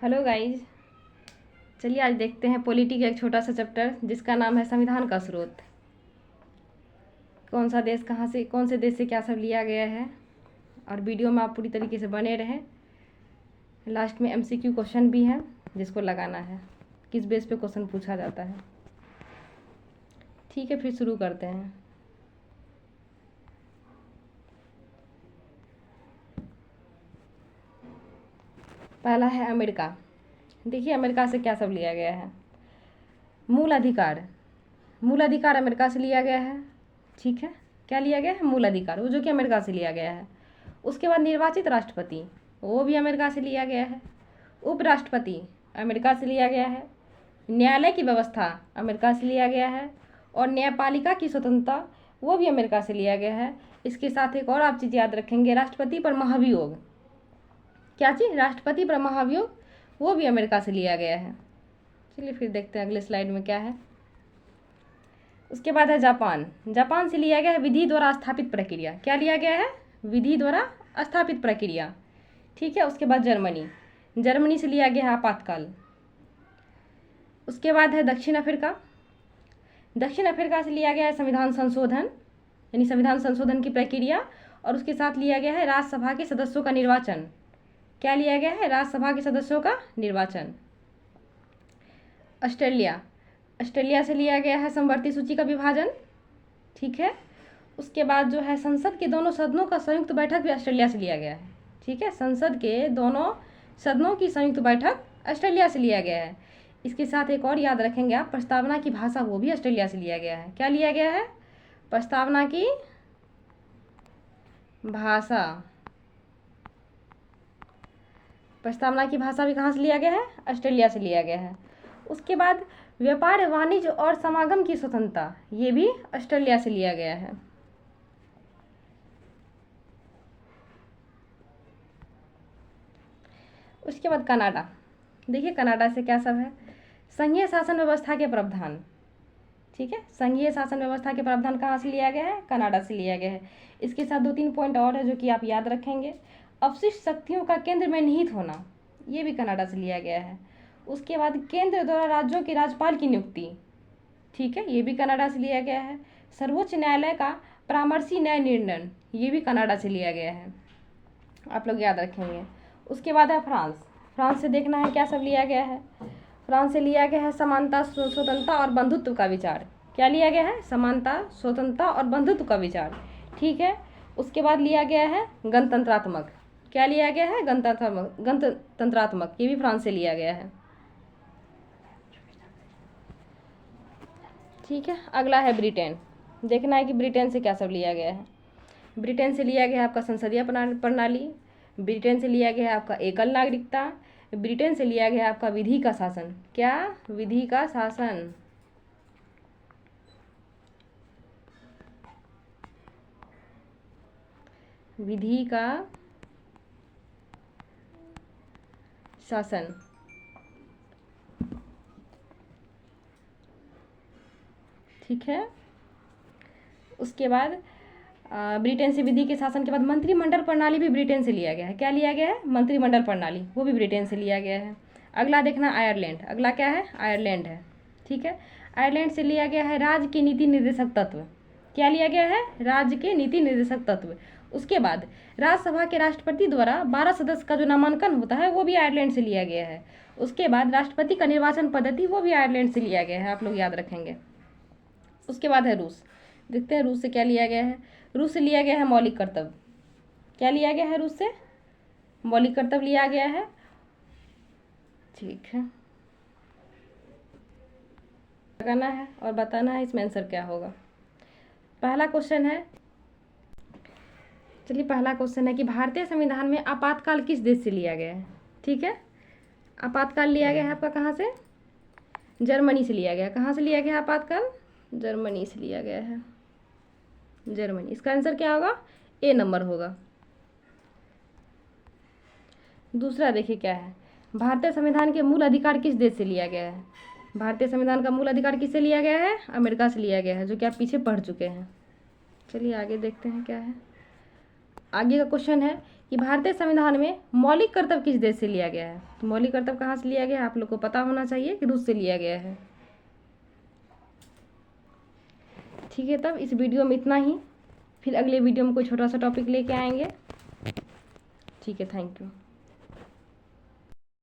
Hello guys. चलिए आज देखते हैं पॉलिटी का एक छोटा सा चैप्टर जिसका नाम है संविधान का स्रोत। कौन सा देश कहाँ से, कौन से देश से क्या सब लिया गया है। और वीडियो में आप पूरी तरीके से बने रहें। लास्ट में MCQ क्वेश्चन भी है जिसको लगाना है, किस बेस पे क्वेश्चन पूछा जाता है। ठीक है, फिर शुरू करते हैं। पहला है अमेरिका। देखिए अमेरिका से क्या सब लिया गया है। मूल अधिकार, मूल अधिकार अमेरिका से लिया गया है। ठीक है, क्या लिया गया है? मूल अधिकार, वो जो कि अमेरिका से लिया गया है। उसके बाद निर्वाचित राष्ट्रपति, वो भी अमेरिका से लिया गया है। उपराष्ट्रपति अमेरिका से लिया गया है। न्यायालय की व्यवस्था अमेरिका से लिया गया है। और न्यायपालिका की स्वतंत्रता वो भी अमेरिका से लिया गया है। इसके साथ एक और आप चीज़ याद रखेंगे, राष्ट्रपति पर महाभियोग। क्या चीज़? राष्ट्रपति पर महाभियोग, वो भी अमेरिका से लिया गया है। चलिए फिर देखते हैं अगले स्लाइड में क्या है। उसके बाद है जापान। जापान से लिया गया है विधि द्वारा स्थापित प्रक्रिया। क्या लिया गया है? विधि द्वारा स्थापित प्रक्रिया। ठीक है। उसके बाद जर्मनी, जर्मनी से लिया गया है आपातकाल। उसके बाद है दक्षिण अफ्रीका। दक्षिण अफ्रीका से लिया गया है संविधान संशोधन, यानी संविधान संशोधन की प्रक्रिया। और उसके साथ लिया गया है राज्यसभा के सदस्यों का निर्वाचन। क्या लिया गया है? राज्यसभा के सदस्यों का निर्वाचन। ऑस्ट्रेलिया, ऑस्ट्रेलिया से लिया गया है समवर्ती सूची का विभाजन। ठीक है। उसके बाद जो है संसद के दोनों सदनों का संयुक्त बैठक भी ऑस्ट्रेलिया से लिया गया है। ठीक है, संसद के दोनों सदनों की संयुक्त बैठक ऑस्ट्रेलिया से लिया गया है। इसके साथ एक और याद रखेंगे आप, प्रस्तावना की भाषा वो भी ऑस्ट्रेलिया से लिया गया है। क्या लिया गया है? प्रस्तावना की भाषा। प्रस्तावना की भाषा भी कहाँ से लिया गया है? ऑस्ट्रेलिया से लिया गया है। उसके बाद व्यापार, वाणिज्य और समागम की स्वतंत्रता, ये भी ऑस्ट्रेलिया से लिया गया है। उसके बाद कनाडा। देखिए कनाडा से क्या सब है। संघीय शासन व्यवस्था के प्रावधान। ठीक है, संघीय शासन व्यवस्था के प्रावधान कहाँ से लिया गया है? कनाडा से लिया गया है। इसके साथ 2-3 पॉइंट और है जो कि आप याद रखेंगे। अवशिष्ट शक्तियों का केंद्र में निहित होना, ये भी कनाडा से लिया गया है। उसके बाद केंद्र द्वारा राज्यों के राज्यपाल की नियुक्ति। ठीक है, ये भी कनाडा से लिया गया है। सर्वोच्च न्यायालय का परामर्शी न्याय निर्णय, ये भी कनाडा से लिया गया है, आप लोग याद रखेंगे। उसके बाद है फ्रांस। फ्रांस से देखना है क्या सब लिया गया है। फ्रांस से लिया गया है समानता, स्वतंत्रता और बंधुत्व का विचार। क्या लिया गया है? समानता, स्वतंत्रता और बंधुत्व का विचार। ठीक है। उसके बाद लिया गया है गणतंत्रात्मक। क्या लिया गया है? गणतंत्रात्मक, ये भी फ्रांस से लिया गया है। ठीक है। अगला है ब्रिटेन। देखना है कि ब्रिटेन से क्या सब लिया गया है। ब्रिटेन से लिया गया है आपका संसदीय प्रणाली। ब्रिटेन से लिया गया है आपका एकल नागरिकता। ब्रिटेन से लिया गया है आपका विधि का शासन। क्या? विधि का शासन। विधि का शासन। ठीक है। उसके बाद ब्रिटेन से विधि के शासन के बाद मंत्रिमंडल प्रणाली भी ब्रिटेन से लिया गया है। क्या लिया गया है? मंत्रिमंडल प्रणाली, वो भी ब्रिटेन से लिया गया है। अगला देखना आयरलैंड। अगला क्या है? आयरलैंड है। ठीक है। आयरलैंड से लिया गया है राज्य के नीति निर्देशक तत्व। क्या लिया गया है? राज्य के नीति निर्देशक तत्व। उसके बाद राज्यसभा के राष्ट्रपति द्वारा 12 सदस्य का जो नामांकन होता है वो भी आयरलैंड से लिया गया है। उसके बाद राष्ट्रपति का निर्वाचन पद्धति वो भी आयरलैंड से लिया गया है, आप लोग याद रखेंगे। उसके बाद है रूस। देखते हैं रूस से क्या लिया गया है। रूस से लिया गया है मौलिक कर्तव्य। क्या लिया गया है? रूस से मौलिक कर्तव्य लिया गया है। ठीक है, लगाना है और बताना है इसमें आंसर क्या होगा। पहला क्वेश्चन है, चलिए पहला क्वेश्चन है कि भारतीय संविधान में आपातकाल किस देश से लिया गया है। ठीक है, आपातकाल लिया गया है आपका कहाँ से? जर्मनी से लिया गया। कहाँ से लिया गया है आपातकाल? जर्मनी से लिया गया है, जर्मनी। इसका आंसर क्या होगा? ए नंबर होगा। दूसरा देखिए क्या है, भारतीय संविधान के मूल अधिकार किस देश से लिया गया है। भारतीय संविधान का मूल अधिकार किससे लिया गया है? अमेरिका से लिया गया है, जो कि आप पीछे पढ़ चुके हैं। चलिए आगे देखते हैं क्या है। आगे का क्वेश्चन है कि भारतीय संविधान में मौलिक कर्तव्य किस देश से लिया गया है। तो मौलिक कर्तव्य कहाँ से लिया गया है आप लोग को पता होना चाहिए कि रूस से लिया गया है। ठीक है, तब इस वीडियो में इतना ही, फिर अगले वीडियो में कोई छोटा सा टॉपिक लेके आएंगे। ठीक है, थैंक यू।